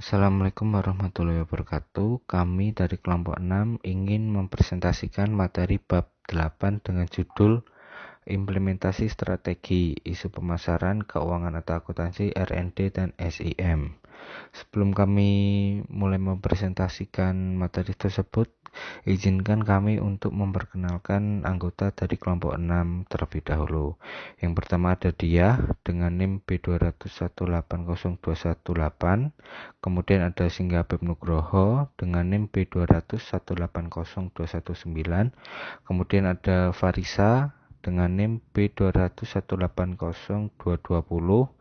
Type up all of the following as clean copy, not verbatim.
Assalamualaikum warahmatullahi wabarakatuh. Kami dari kelompok 6 ingin mempresentasikan materi bab 8 dengan judul Implementasi Strategi Isu Pemasaran Keuangan atau Akuntansi RND dan SIM. Sebelum kami mulai mempresentasikan materi tersebut, izinkan kami untuk memperkenalkan anggota dari kelompok 6 terlebih dahulu. Yang pertama ada dia dengan NIM B201802118. Kemudian ada Singgah Beb Nugroho dengan NIM B201802119. Kemudian ada Farisa dengan NIM B201802220.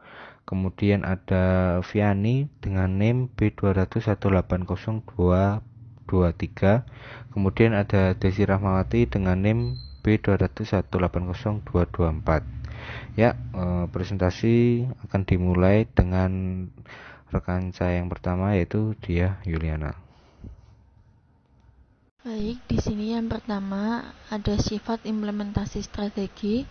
Kemudian ada Viani dengan NIM B201802223. Kemudian ada Desi Rahmawati dengan NIM B201802224. Ya, presentasi akan dimulai dengan rekan saya yang pertama, yaitu dia Yuliana. Baik, di sini yang pertama ada sifat implementasi strategi.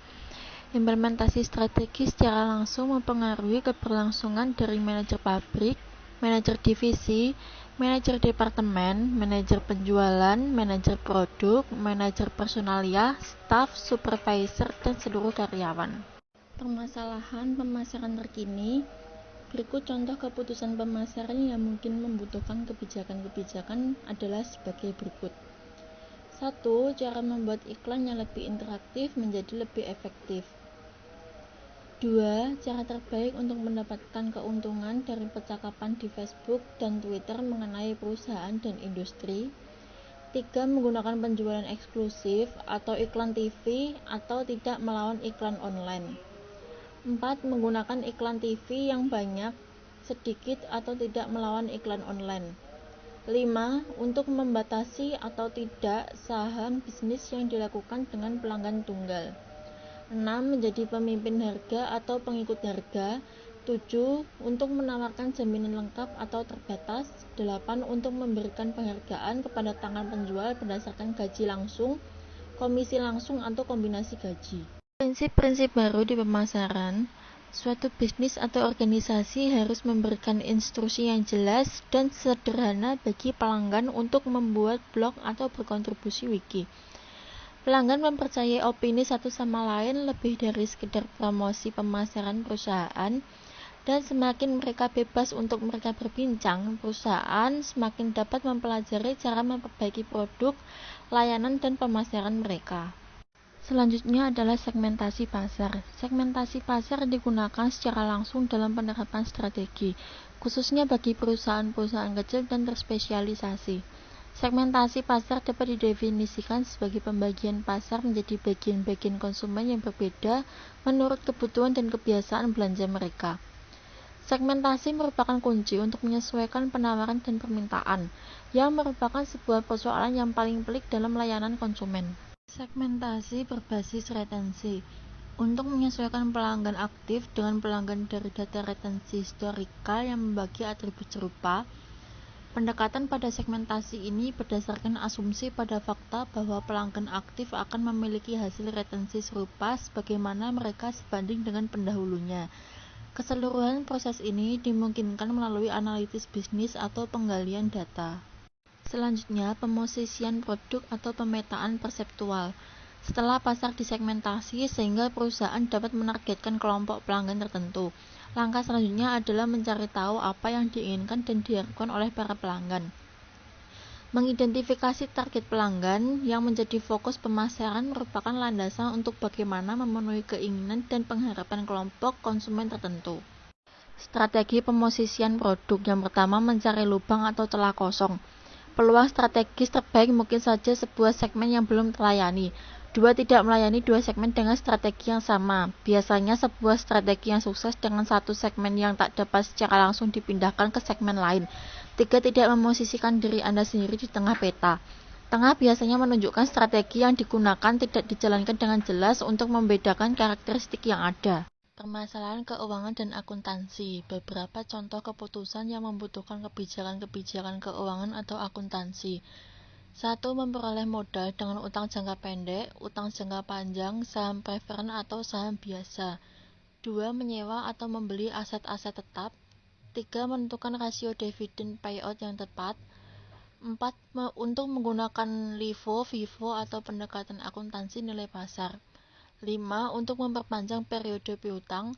Implementasi strategi secara langsung mempengaruhi keberlangsungan dari manajer pabrik, manajer divisi, manajer departemen, manajer penjualan, manajer produk, manajer personalia, staf, supervisor, dan seluruh karyawan. Permasalahan pemasaran terkini. Berikut contoh keputusan pemasaran yang mungkin membutuhkan kebijakan-kebijakan adalah sebagai berikut. 1. Cara membuat iklan yang lebih interaktif menjadi lebih efektif. 2. Cara terbaik untuk mendapatkan keuntungan dari percakapan di Facebook dan Twitter mengenai perusahaan dan industri. 3. Menggunakan penjualan eksklusif atau iklan TV atau tidak melawan iklan online. 4. Menggunakan iklan TV yang banyak, sedikit atau tidak melawan iklan online. 5. Untuk membatasi atau tidak saham bisnis yang dilakukan dengan pelanggan tunggal. 6. Menjadi pemimpin harga atau pengikut harga. 7. Untuk menawarkan jaminan lengkap atau terbatas. 8. Untuk memberikan penghargaan kepada tangan penjual berdasarkan gaji langsung, komisi langsung atau kombinasi gaji. Prinsip-prinsip baru di pemasaran. Suatu bisnis atau organisasi harus memberikan instruksi yang jelas dan sederhana bagi pelanggan untuk membuat blog atau berkontribusi wiki. Pelanggan mempercayai opini satu sama lain lebih dari sekedar promosi pemasaran perusahaan, dan semakin mereka bebas untuk mereka berbincang, perusahaan semakin dapat mempelajari cara memperbaiki produk, layanan, dan pemasaran mereka. Selanjutnya adalah segmentasi pasar. Segmentasi pasar digunakan secara langsung dalam penerapan strategi, khususnya bagi perusahaan-perusahaan kecil dan terspesialisasi. Segmentasi pasar dapat didefinisikan sebagai pembagian pasar menjadi bagian-bagian konsumen yang berbeda menurut kebutuhan dan kebiasaan belanja mereka. Segmentasi merupakan kunci untuk menyesuaikan penawaran dan permintaan, yang merupakan sebuah persoalan yang paling pelik dalam layanan konsumen. Segmentasi berbasis retensi. Untuk menyesuaikan pelanggan aktif dengan pelanggan dari data retensi historikal yang membagi atribut serupa, pendekatan pada segmentasi ini berdasarkan asumsi pada fakta bahwa pelanggan aktif akan memiliki hasil retensi serupa sebagaimana mereka sebanding dengan pendahulunya. Keseluruhan proses ini dimungkinkan melalui analisis bisnis atau penggalian data. Selanjutnya, pemosisian produk atau pemetaan perseptual. Setelah pasar disegmentasi sehingga perusahaan dapat menargetkan kelompok pelanggan tertentu, langkah selanjutnya adalah mencari tahu apa yang diinginkan dan diharapkan oleh para pelanggan. Mengidentifikasi target pelanggan yang menjadi fokus pemasaran merupakan landasan untuk bagaimana memenuhi keinginan dan pengharapan kelompok konsumen tertentu. Strategi pemosisian produk. Yang pertama, mencari lubang atau celah kosong. Peluang strategis terbaik mungkin saja sebuah segmen yang belum terlayani. 2. Tidak melayani dua segmen dengan strategi yang sama. Biasanya sebuah strategi yang sukses dengan satu segmen yang tak dapat secara langsung dipindahkan ke segmen lain. 3. Tidak memosisikan diri Anda sendiri di tengah peta. Tengah biasanya menunjukkan strategi yang digunakan tidak dijalankan dengan jelas untuk membedakan karakteristik yang ada. Permasalahan keuangan dan akuntansi. Beberapa contoh keputusan yang membutuhkan kebijakan-kebijakan keuangan atau akuntansi. 1. Memperoleh modal dengan utang jangka pendek, utang jangka panjang, saham preferen atau saham biasa. 2. Menyewa atau membeli aset-aset tetap. 3. Menentukan rasio dividen payout yang tepat. 4. Untuk menggunakan LIFO, FIFO atau pendekatan akuntansi nilai pasar. 5. Untuk memperpanjang periode piutang.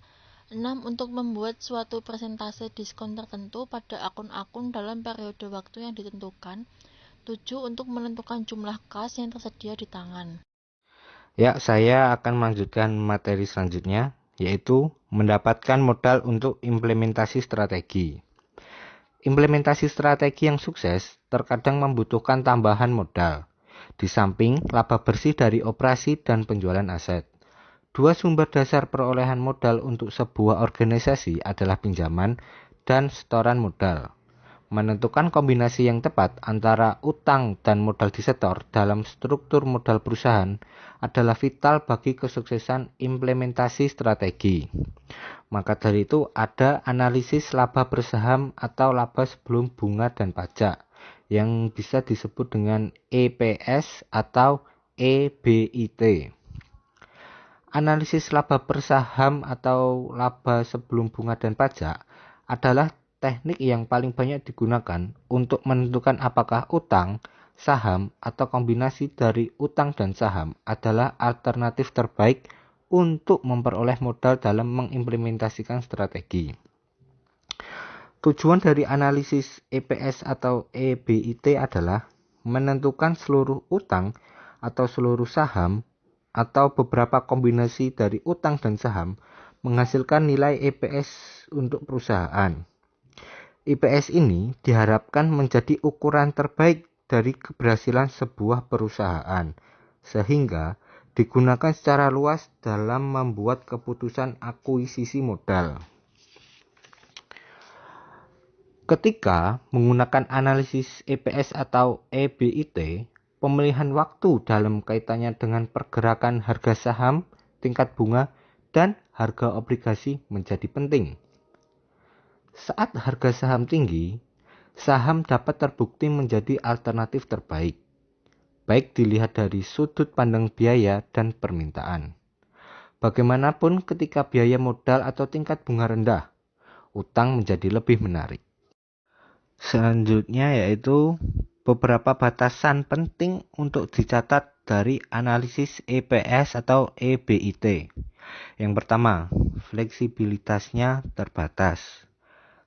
6. Untuk membuat suatu persentase diskon tertentu pada akun-akun dalam periode waktu yang ditentukan. 7. Untuk menentukan jumlah kas yang tersedia di tangan. Ya, saya akan melanjutkan materi selanjutnya, yaitu mendapatkan modal untuk implementasi strategi. Implementasi strategi yang sukses terkadang membutuhkan tambahan modal, di samping laba bersih dari operasi dan penjualan aset. Dua sumber dasar perolehan modal untuk sebuah organisasi adalah pinjaman dan setoran modal. Menentukan kombinasi yang tepat antara utang dan modal disetor dalam struktur modal perusahaan adalah vital bagi kesuksesan implementasi strategi. Maka dari itu ada analisis laba bersaham atau laba sebelum bunga dan pajak yang bisa disebut dengan EPS atau EBIT. Analisis laba bersaham atau laba sebelum bunga dan pajak adalah teknik yang paling banyak digunakan untuk menentukan apakah utang, saham, atau kombinasi dari utang dan saham adalah alternatif terbaik untuk memperoleh modal dalam mengimplementasikan strategi. Tujuan dari analisis EPS atau EBIT adalah menentukan seluruh utang atau seluruh saham atau beberapa kombinasi dari utang dan saham menghasilkan nilai EPS untuk perusahaan. EPS ini diharapkan menjadi ukuran terbaik dari keberhasilan sebuah perusahaan, sehingga digunakan secara luas dalam membuat keputusan akuisisi modal. Ketika menggunakan analisis EPS atau EBIT, pemilihan waktu dalam kaitannya dengan pergerakan harga saham, tingkat bunga, dan harga obligasi menjadi penting. Saat harga saham tinggi, saham dapat terbukti menjadi alternatif terbaik, baik dilihat dari sudut pandang biaya dan permintaan. Bagaimanapun ketika biaya modal atau tingkat bunga rendah, utang menjadi lebih menarik. Selanjutnya yaitu beberapa batasan penting untuk dicatat dari analisis EPS atau EBIT. Yang pertama, fleksibilitasnya terbatas.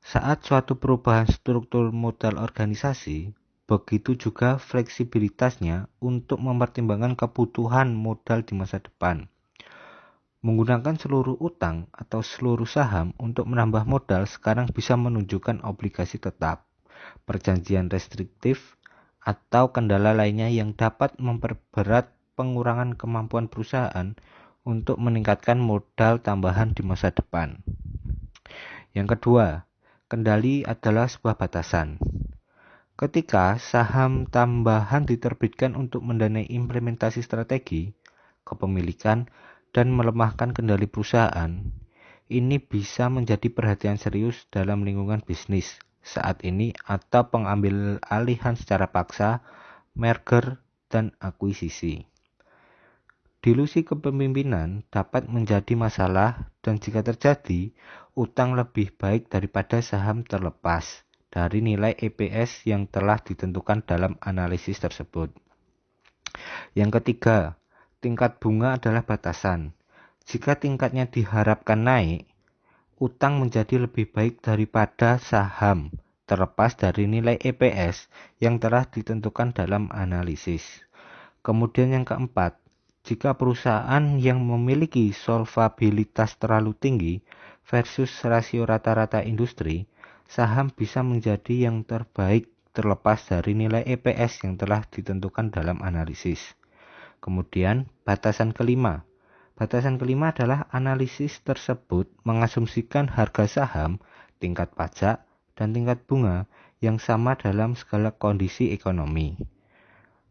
Saat suatu perubahan struktur modal organisasi, begitu juga fleksibilitasnya untuk mempertimbangkan kebutuhan modal di masa depan. Menggunakan seluruh utang atau seluruh saham untuk menambah modal sekarang bisa menunjukkan obligasi tetap, perjanjian restriktif, atau kendala lainnya yang dapat memperberat pengurangan kemampuan perusahaan untuk meningkatkan modal tambahan di masa depan. Yang kedua, kendali adalah sebuah batasan. Ketika saham tambahan diterbitkan untuk mendanai implementasi strategi, kepemilikan, dan melemahkan kendali perusahaan, ini bisa menjadi perhatian serius dalam lingkungan bisnis saat ini atau pengambil alihan secara paksa, merger, dan akuisisi. Dilusi kepemimpinan dapat menjadi masalah dan jika terjadi, utang lebih baik daripada saham terlepas dari nilai EPS yang telah ditentukan dalam analisis tersebut. Yang ketiga, tingkat bunga adalah batasan. Jika tingkatnya diharapkan naik, utang menjadi lebih baik daripada saham, terlepas dari nilai EPS yang telah ditentukan dalam analisis. Kemudian yang keempat, jika perusahaan yang memiliki solvabilitas terlalu tinggi versus rasio rata-rata industri, saham bisa menjadi yang terbaik terlepas dari nilai EPS yang telah ditentukan dalam analisis. Kemudian, batasan kelima. Batasan kelima adalah analisis tersebut mengasumsikan harga saham, tingkat pajak, dan tingkat bunga yang sama dalam segala kondisi ekonomi.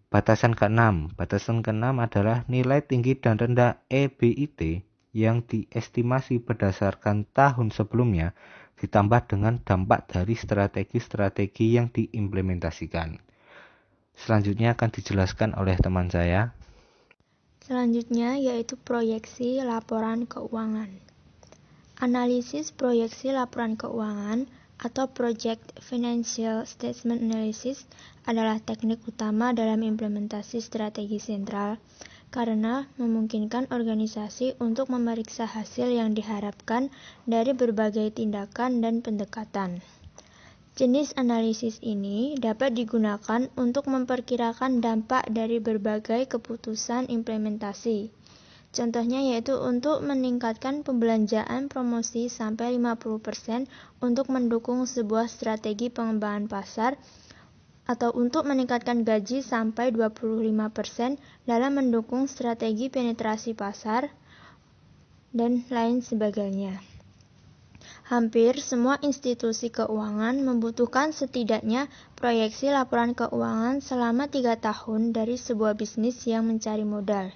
Batasan keenam adalah nilai tinggi dan rendah EBIT yang diestimasi berdasarkan tahun sebelumnya ditambah dengan dampak dari strategi-strategi yang diimplementasikan. Selanjutnya akan dijelaskan oleh teman saya. Selanjutnya yaitu proyeksi laporan keuangan. Analisis proyeksi laporan keuangan atau Project Financial Statement Analysis adalah teknik utama dalam implementasi strategi sentral karena memungkinkan organisasi untuk memeriksa hasil yang diharapkan dari berbagai tindakan dan pendekatan. Jenis analisis ini dapat digunakan untuk memperkirakan dampak dari berbagai keputusan implementasi. Contohnya yaitu untuk meningkatkan pembelanjaan promosi sampai 50% untuk mendukung sebuah strategi pengembangan pasar atau untuk meningkatkan gaji sampai 25% dalam mendukung strategi penetrasi pasar dan lain sebagainya. Hampir semua institusi keuangan membutuhkan setidaknya proyeksi laporan keuangan selama 3 tahun dari sebuah bisnis yang mencari modal.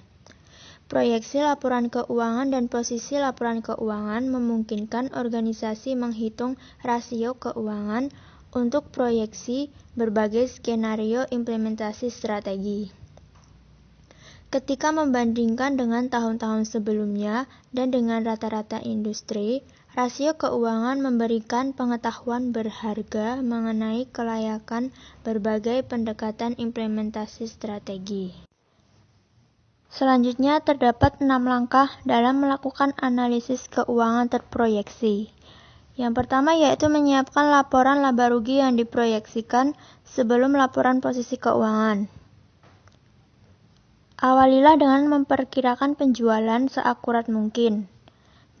Proyeksi laporan keuangan dan posisi laporan keuangan memungkinkan organisasi menghitung rasio keuangan untuk proyeksi berbagai skenario implementasi strategi. Ketika membandingkan dengan tahun-tahun sebelumnya dan dengan rata-rata industri, rasio keuangan memberikan pengetahuan berharga mengenai kelayakan berbagai pendekatan implementasi strategi. Selanjutnya terdapat 6 langkah dalam melakukan analisis keuangan terproyeksi. Yang pertama yaitu menyiapkan laporan laba rugi yang diproyeksikan sebelum laporan posisi keuangan. Awalilah dengan memperkirakan penjualan seakurat mungkin.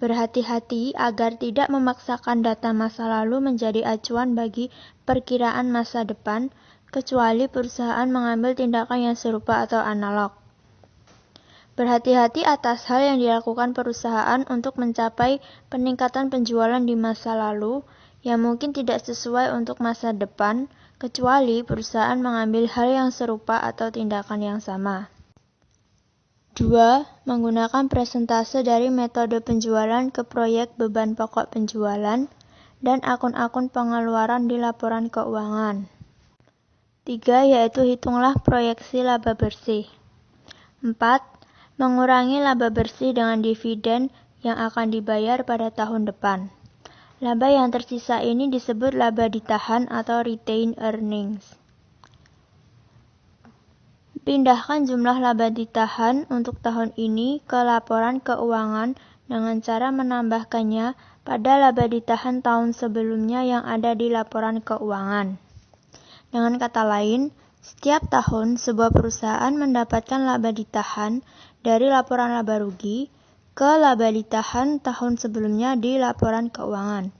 Berhati-hati agar tidak memaksakan data masa lalu menjadi acuan bagi perkiraan masa depan, kecuali perusahaan mengambil tindakan yang serupa atau analog. Berhati-hati atas hal yang dilakukan perusahaan untuk mencapai peningkatan penjualan di masa lalu yang mungkin tidak sesuai untuk masa depan, kecuali perusahaan mengambil hal yang serupa atau tindakan yang sama. 2. Menggunakan presentase dari metode penjualan ke proyek beban pokok penjualan dan akun-akun pengeluaran di laporan keuangan. 3. Yaitu hitunglah proyeksi laba bersih. 4. Mengurangi laba bersih dengan dividen yang akan dibayar pada tahun depan. Laba yang tersisa ini disebut laba ditahan atau retained earnings. Pindahkan jumlah laba ditahan untuk tahun ini ke laporan keuangan dengan cara menambahkannya pada laba ditahan tahun sebelumnya yang ada di laporan keuangan. Dengan kata lain, setiap tahun sebuah perusahaan mendapatkan laba ditahan dari laporan laba rugi ke laba ditahan tahun sebelumnya di laporan keuangan.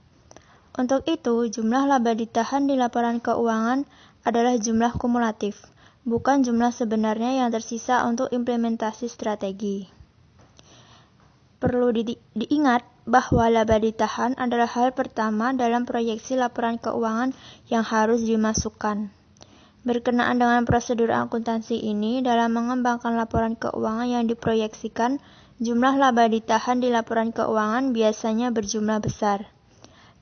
Untuk itu, jumlah laba ditahan di laporan keuangan adalah jumlah kumulatif, bukan jumlah sebenarnya yang tersisa untuk implementasi strategi. Perlu diingat bahwa laba ditahan adalah hal pertama dalam proyeksi laporan keuangan yang harus dimasukkan. Berkenaan dengan prosedur akuntansi ini, dalam mengembangkan laporan keuangan yang diproyeksikan, jumlah laba ditahan di laporan keuangan biasanya berjumlah besar.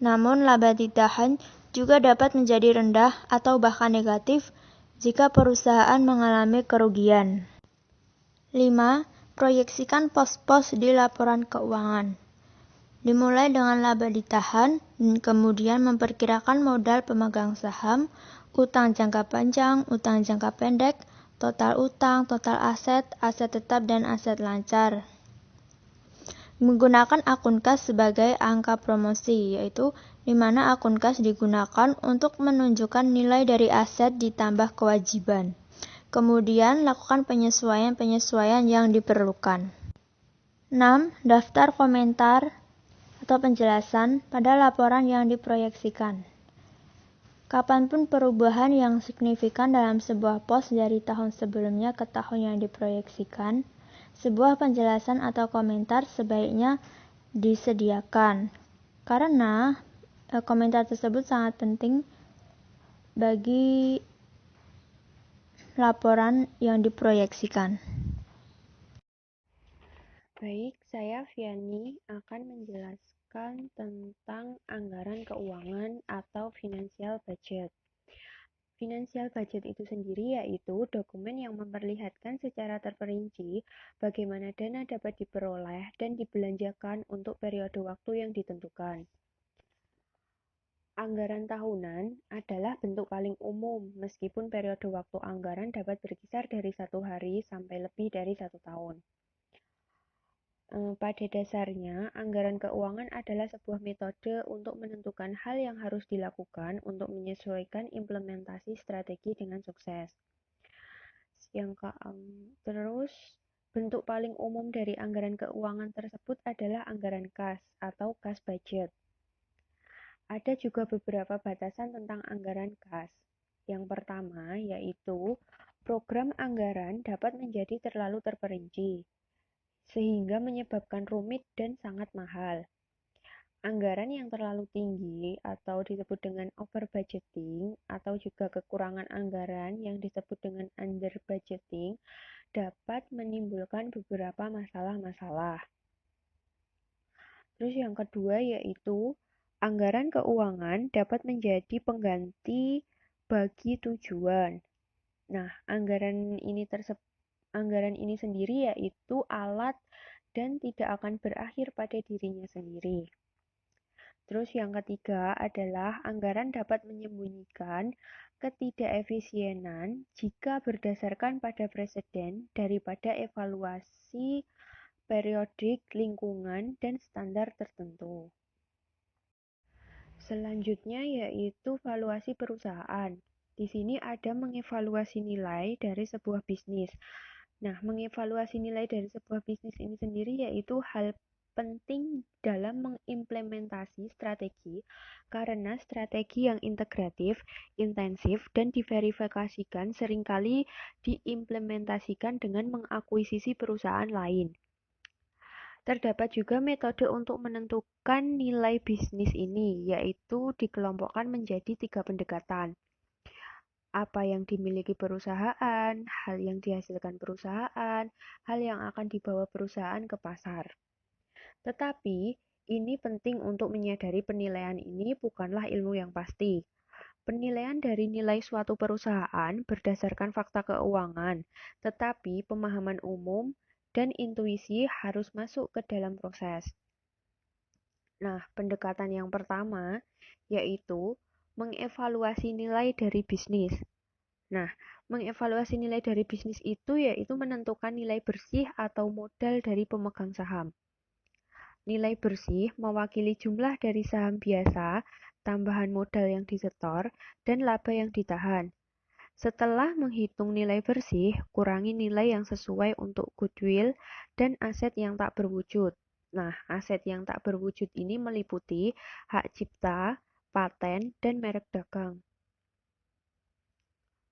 Namun, laba ditahan juga dapat menjadi rendah atau bahkan negatif jika perusahaan mengalami kerugian. 5. Proyeksikan pos-pos di laporan keuangan. Dimulai dengan laba ditahan dan kemudian memperkirakan modal pemegang saham, utang jangka panjang, utang jangka pendek, total utang, total aset, aset tetap, dan aset lancar. Menggunakan akun kas sebagai angka promosi, yaitu di mana akun kas digunakan untuk menunjukkan nilai dari aset ditambah kewajiban. Kemudian, lakukan penyesuaian-penyesuaian yang diperlukan. 6. Daftar komentar atau penjelasan pada laporan yang diproyeksikan. Kapanpun perubahan yang signifikan dalam sebuah pos dari tahun sebelumnya ke tahun yang diproyeksikan, sebuah penjelasan atau komentar sebaiknya disediakan, karena komentar tersebut sangat penting bagi laporan yang diproyeksikan. Baik, saya Viani akan menjelaskan tentang anggaran keuangan atau financial budget. Financial budget itu sendiri yaitu dokumen yang memperlihatkan secara terperinci bagaimana dana dapat diperoleh dan dibelanjakan untuk periode waktu yang ditentukan. Anggaran tahunan adalah bentuk paling umum, meskipun periode waktu anggaran dapat berkisar dari 1 hari sampai lebih dari 1 tahun. Pada dasarnya, anggaran keuangan adalah sebuah metode untuk menentukan hal yang harus dilakukan untuk menyesuaikan implementasi strategi dengan sukses. Terus, bentuk paling umum dari anggaran keuangan tersebut adalah anggaran kas atau kas budget. Ada juga beberapa batasan tentang anggaran kas. Yang pertama yaitu program anggaran dapat menjadi terlalu terperinci, sehingga menyebabkan rumit dan sangat mahal. Anggaran yang terlalu tinggi atau disebut dengan over budgeting atau juga kekurangan anggaran yang disebut dengan under budgeting dapat menimbulkan beberapa masalah-masalah. Terus yang kedua yaitu anggaran keuangan dapat menjadi pengganti bagi tujuan. Nah, anggaran ini sendiri yaitu alat dan tidak akan berakhir pada dirinya sendiri. Terus yang ketiga adalah anggaran dapat menyembunyikan ketidakefisienan jika berdasarkan pada presiden daripada evaluasi periodik lingkungan dan standar tertentu. Selanjutnya yaitu valuasi perusahaan. Di sini ada mengevaluasi nilai dari sebuah bisnis. Nah, mengevaluasi nilai dari sebuah bisnis ini sendiri yaitu hal penting dalam mengimplementasi strategi karena strategi yang integratif, intensif, dan diverifikasikan seringkali diimplementasikan dengan mengakuisisi perusahaan lain. Terdapat juga metode untuk menentukan nilai bisnis ini, yaitu dikelompokkan menjadi 3 pendekatan. Apa yang dimiliki perusahaan, hal yang dihasilkan perusahaan, hal yang akan dibawa perusahaan ke pasar. Tetapi, ini penting untuk menyadari penilaian ini bukanlah ilmu yang pasti. Penilaian dari nilai suatu perusahaan berdasarkan fakta keuangan, tetapi pemahaman umum dan intuisi harus masuk ke dalam proses. Nah, pendekatan yang pertama yaitu mengevaluasi nilai dari bisnis. Nah, mengevaluasi nilai dari bisnis itu yaitu menentukan nilai bersih atau modal dari pemegang saham. Nilai bersih mewakili jumlah dari saham biasa, tambahan modal yang disetor, dan laba yang ditahan. Setelah menghitung nilai bersih, kurangi nilai yang sesuai untuk goodwill dan aset yang tak berwujud. Nah, aset yang tak berwujud ini meliputi hak cipta, paten, dan merek dagang.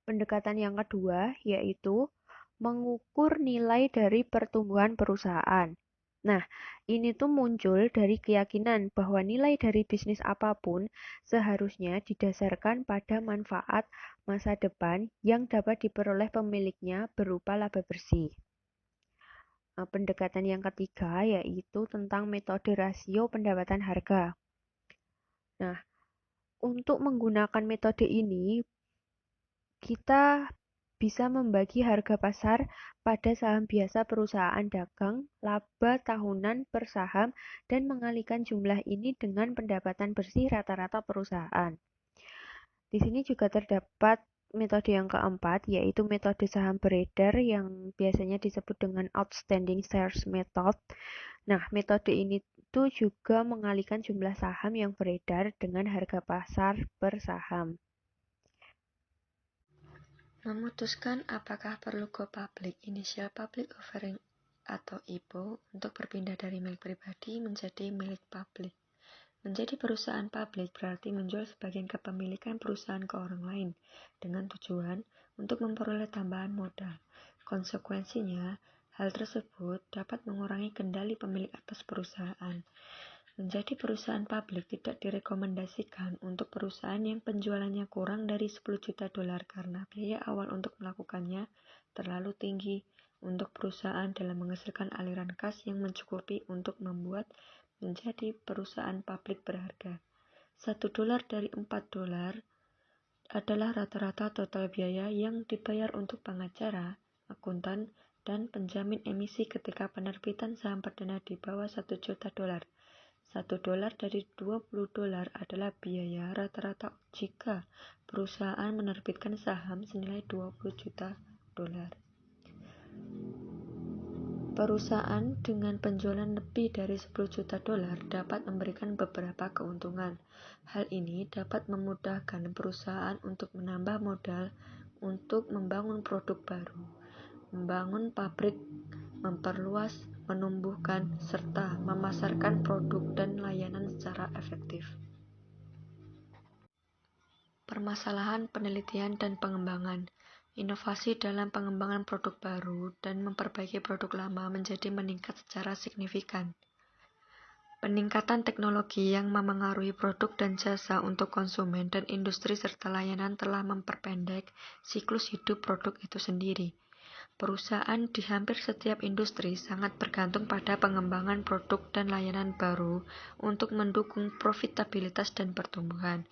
Pendekatan yang kedua yaitu mengukur nilai dari pertumbuhan perusahaan. Nah, ini tuh muncul dari keyakinan bahwa nilai dari bisnis apapun seharusnya didasarkan pada manfaat masa depan yang dapat diperoleh pemiliknya berupa laba bersih. Pendekatan yang ketiga yaitu tentang metode rasio pendapatan harga. Nah, untuk menggunakan metode ini, kita bisa membagi harga pasar pada saham biasa perusahaan dagang, laba tahunan per saham, dan mengalihkan jumlah ini dengan pendapatan bersih rata-rata perusahaan. Di sini juga terdapat metode yang keempat, yaitu metode saham beredar yang biasanya disebut dengan outstanding shares method. Nah, metode ini tuh juga mengalihkan jumlah saham yang beredar dengan harga pasar per saham. Memutuskan apakah perlu go public, initial public offering atau IPO untuk berpindah dari milik pribadi menjadi milik publik. Menjadi perusahaan publik berarti menjual sebagian kepemilikan perusahaan ke orang lain dengan tujuan untuk memperoleh tambahan modal. Konsekuensinya, hal tersebut dapat mengurangi kendali pemilik atas perusahaan. Menjadi perusahaan publik tidak direkomendasikan untuk perusahaan yang penjualannya kurang dari 10 juta dolar karena biaya awal untuk melakukannya terlalu tinggi untuk perusahaan dalam menghasilkan aliran kas yang mencukupi untuk membuat menjadi perusahaan publik berharga. 1 dolar dari 4 dolar adalah rata-rata total biaya yang dibayar untuk pengacara, akuntan, dan penjamin emisi ketika penerbitan saham perdana di bawah 1 juta dolar. $1 dari $20 adalah biaya rata-rata jika perusahaan menerbitkan saham senilai $20 juta. Perusahaan dengan penjualan lebih dari $10 juta dapat memberikan beberapa keuntungan. Hal ini dapat memudahkan perusahaan untuk menambah modal untuk membangun produk baru, membangun pabrik, memperluas, menumbuhkan, serta memasarkan produk dan layanan secara efektif. Permasalahan penelitian dan pengembangan. Inovasi dalam pengembangan produk baru dan memperbaiki produk lama menjadi meningkat secara signifikan. Peningkatan teknologi yang memengaruhi produk dan jasa untuk konsumen dan industri serta layanan telah memperpendek siklus hidup produk itu sendiri. Perusahaan di hampir setiap industri sangat bergantung pada pengembangan produk dan layanan baru untuk mendukung profitabilitas dan pertumbuhan.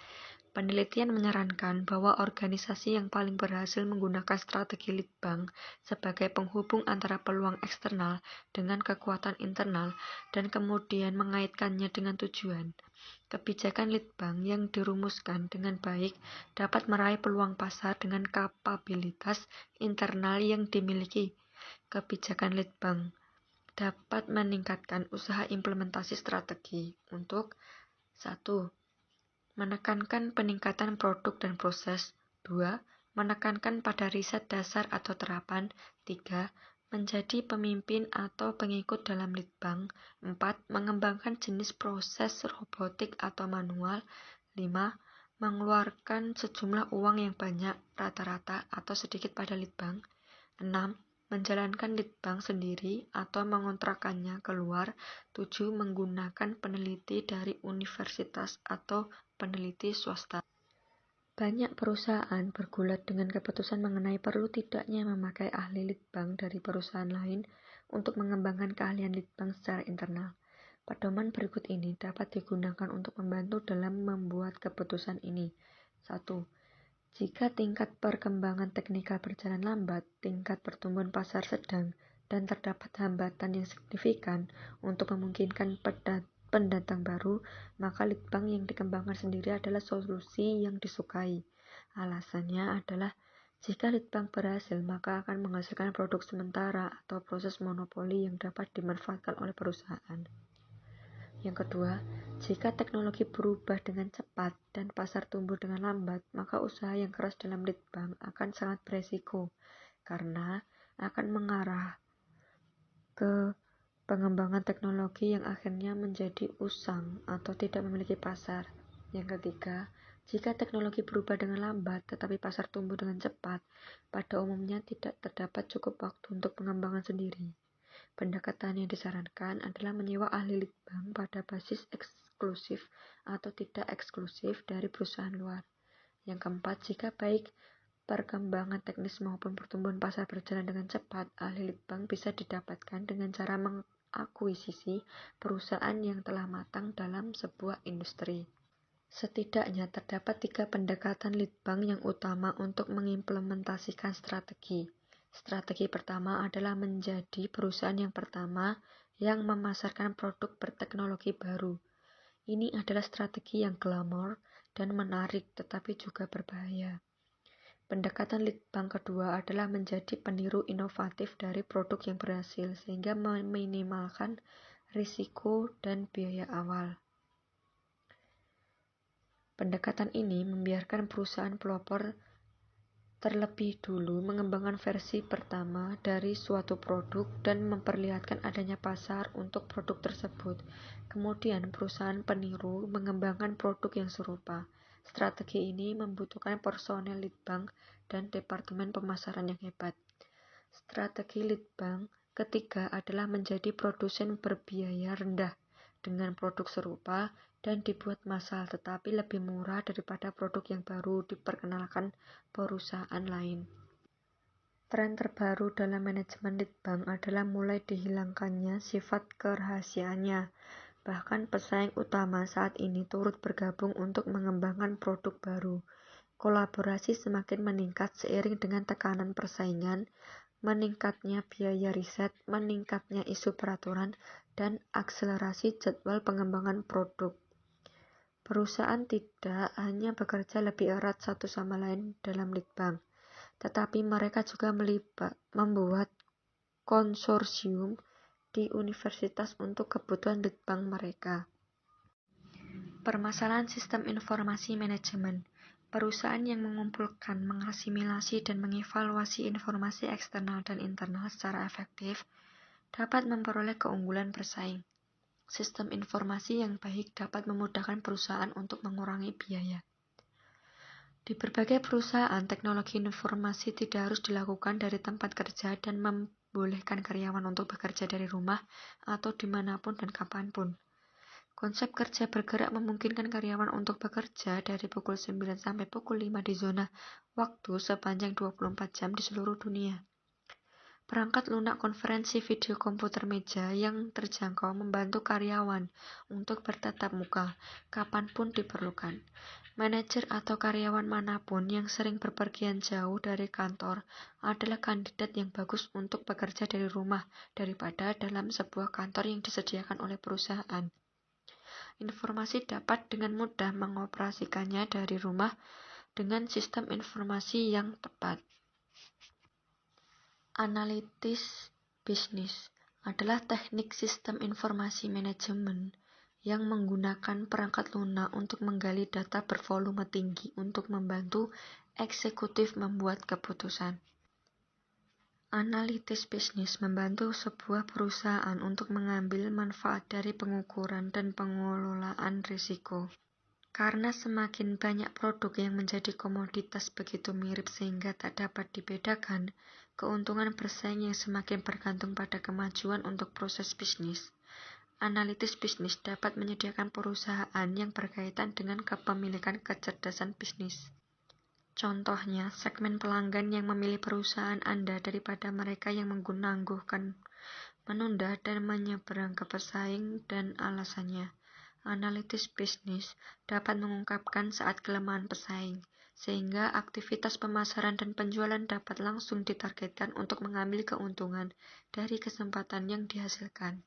Penelitian menyarankan bahwa organisasi yang paling berhasil menggunakan strategi lead bank sebagai penghubung antara peluang eksternal dengan kekuatan internal dan kemudian mengaitkannya dengan tujuan. Kebijakan lead bank yang dirumuskan dengan baik dapat meraih peluang pasar dengan kapabilitas internal yang dimiliki. Kebijakan lead bank dapat meningkatkan usaha implementasi strategi untuk 1. Menekankan peningkatan produk dan proses. 2. Menekankan pada riset dasar atau terapan. 3. Menjadi pemimpin atau pengikut dalam lead bank. 4. Mengembangkan jenis proses robotik atau manual. 5. Mengeluarkan sejumlah uang yang banyak, rata-rata atau sedikit pada lead bank. 6. Menjalankan lead bank sendiri atau mengontrakkannya keluar. 7. Menggunakan peneliti dari universitas atau peneliti swasta. Banyak perusahaan bergulat dengan keputusan mengenai perlu tidaknya memakai ahli lead bank dari perusahaan lain untuk mengembangkan keahlian lead bank secara internal. Pedoman berikut ini dapat digunakan untuk membantu dalam membuat keputusan ini. 1. Jika tingkat perkembangan teknikal berjalan lambat, tingkat pertumbuhan pasar sedang, dan terdapat hambatan yang signifikan untuk memungkinkan pendatang baru, maka lead bank yang dikembangkan sendiri adalah solusi yang disukai. Alasannya adalah jika lead bank berhasil, maka akan menghasilkan produk sementara atau proses monopoli yang dapat dimanfaatkan oleh perusahaan. Yang kedua, jika teknologi berubah dengan cepat dan pasar tumbuh dengan lambat, maka usaha yang keras dalam lead bank akan sangat beresiko karena akan mengarah ke pengembangan teknologi yang akhirnya menjadi usang atau tidak memiliki pasar. Yang ketiga, jika teknologi berubah dengan lambat tetapi pasar tumbuh dengan cepat, pada umumnya tidak terdapat cukup waktu untuk pengembangan sendiri. Pendekatan yang disarankan adalah menyewa ahli lead bank pada basis eksklusif atau tidak eksklusif dari perusahaan luar. Yang keempat, jika baik perkembangan teknis maupun pertumbuhan pasar berjalan dengan cepat, ahli lead bank bisa didapatkan dengan cara mengakuisisi perusahaan yang telah matang dalam sebuah industri. Setidaknya terdapat 3 pendekatan lead bank yang utama untuk mengimplementasikan strategi. Strategi pertama adalah menjadi perusahaan yang pertama yang memasarkan produk berteknologi baru. Ini adalah strategi yang glamor dan menarik tetapi juga berbahaya. Pendekatan lead bank kedua adalah menjadi peniru inovatif dari produk yang berhasil sehingga meminimalkan risiko dan biaya awal. Pendekatan ini membiarkan perusahaan pelopor terlebih dulu mengembangkan versi pertama dari suatu produk dan memperlihatkan adanya pasar untuk produk tersebut. Kemudian perusahaan peniru mengembangkan produk yang serupa. Strategi ini membutuhkan personel lead bank dan departemen pemasaran yang hebat. Strategi lead bank ketiga adalah menjadi produsen berbiaya rendah dengan produk serupa dan dibuat massal tetapi lebih murah daripada produk yang baru diperkenalkan perusahaan lain. Tren terbaru dalam manajemen lead bank adalah mulai dihilangkannya sifat kerahasiaannya. Bahkan pesaing utama saat ini turut bergabung untuk mengembangkan produk baru. Kolaborasi semakin meningkat seiring dengan tekanan persaingan, meningkatnya biaya riset, meningkatnya isu peraturan, dan akselerasi jadwal pengembangan produk. Perusahaan tidak hanya bekerja lebih erat satu sama lain dalam litbang, tetapi mereka juga membuat konsorsium di universitas untuk kebutuhan litbang mereka. Permasalahan sistem informasi manajemen. Perusahaan yang mengumpulkan, mengasimilasi, dan mengevaluasi informasi eksternal dan internal secara efektif dapat memperoleh keunggulan bersaing. Sistem informasi yang baik dapat memudahkan perusahaan untuk mengurangi biaya. Di berbagai perusahaan, teknologi informasi tidak harus dilakukan dari tempat kerja dan membolehkan karyawan untuk bekerja dari rumah atau dimanapun dan kapanpun. Konsep kerja bergerak memungkinkan karyawan untuk bekerja dari pukul 9 sampai pukul 5 di zona waktu sepanjang 24 jam di seluruh dunia. Perangkat lunak konferensi video komputer meja yang terjangkau membantu karyawan untuk bertatap muka kapanpun diperlukan. Manajer atau karyawan manapun yang sering berpergian jauh dari kantor adalah kandidat yang bagus untuk bekerja dari rumah daripada dalam sebuah kantor yang disediakan oleh perusahaan. Informasi dapat dengan mudah mengoperasikannya dari rumah dengan sistem informasi yang tepat. Analitis bisnis adalah teknik sistem informasi manajemen yang menggunakan perangkat lunak untuk menggali data bervolume tinggi untuk membantu eksekutif membuat keputusan. Analitis bisnis membantu sebuah perusahaan untuk mengambil manfaat dari pengukuran dan pengelolaan risiko. Karena semakin banyak produk yang menjadi komoditas begitu mirip sehingga tak dapat dibedakan, keuntungan bersaing yang semakin bergantung pada kemajuan untuk proses bisnis. Analitis bisnis dapat menyediakan perusahaan yang berkaitan dengan kepemilikan kecerdasan bisnis. Contohnya, segmen pelanggan yang memilih perusahaan Anda daripada mereka yang menangguhkan, menunda, dan menyeberang ke pesaing dan alasannya. Analitis bisnis dapat mengungkapkan saat kelemahan pesaing, sehingga aktivitas pemasaran dan penjualan dapat langsung ditargetkan untuk mengambil keuntungan dari kesempatan yang dihasilkan.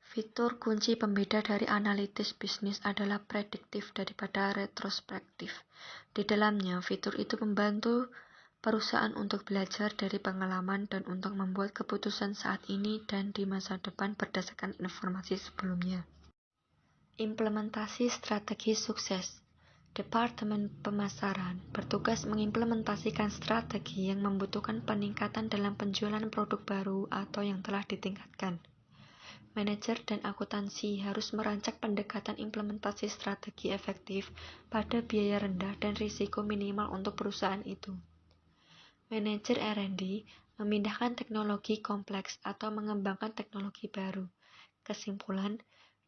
Fitur kunci pembeda dari analitis bisnis adalah prediktif daripada retrospektif. Di dalamnya, fitur itu membantu perusahaan untuk belajar dari pengalaman dan untuk membuat keputusan saat ini dan di masa depan berdasarkan informasi sebelumnya. Implementasi strategi sukses. Departemen Pemasaran bertugas mengimplementasikan strategi yang membutuhkan peningkatan dalam penjualan produk baru atau yang telah ditingkatkan. Manajer dan akuntansi harus merancang pendekatan implementasi strategi efektif pada biaya rendah dan risiko minimal untuk perusahaan itu. Manajer R&D memindahkan teknologi kompleks atau mengembangkan teknologi baru. Kesimpulan,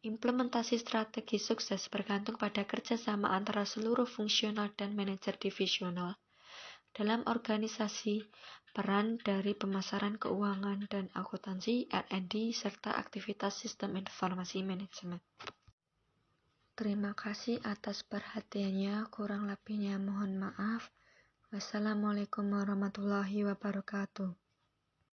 implementasi strategi sukses bergantung pada kerjasama antara seluruh fungsional dan manajer divisional. Dalam organisasi, peran dari pemasaran keuangan dan akuntansi, R&D, serta aktivitas sistem informasi manajemen. Terima kasih atas perhatiannya, kurang lebihnya mohon maaf. Wassalamualaikum warahmatullahi wabarakatuh.